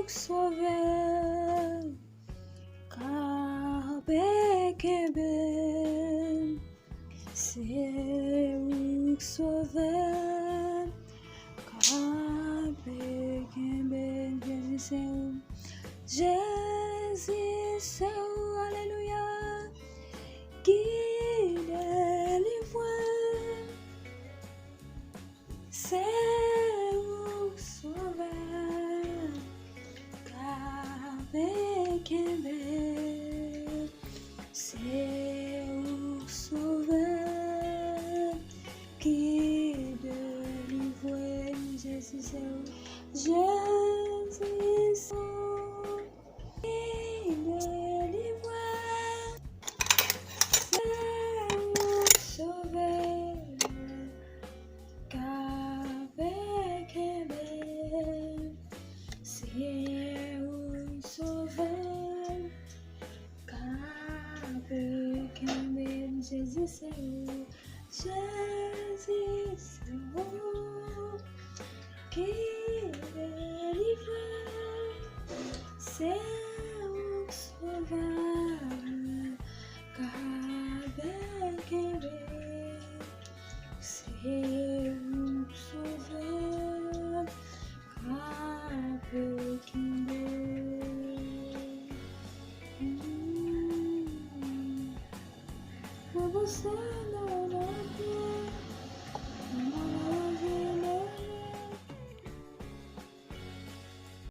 sauveur, Kabekeben, c'est où sauveur, Kabekeben, Jésus, c'est où, alléluia, qui délivre, c'est où sauveur, Kabekeben, c'est où sauveur, qui délivre, Jésus, c'est où, Jésus, c'est où, qui délivre, c'est où sauveur, Kabekeben, c'est où sauveur, Kabekeben, Jésus, c'est où, Jésus, c'est où, qui délivre, c'est où sauveur, Kabekeben, c'est où sauveur, Kabekeben.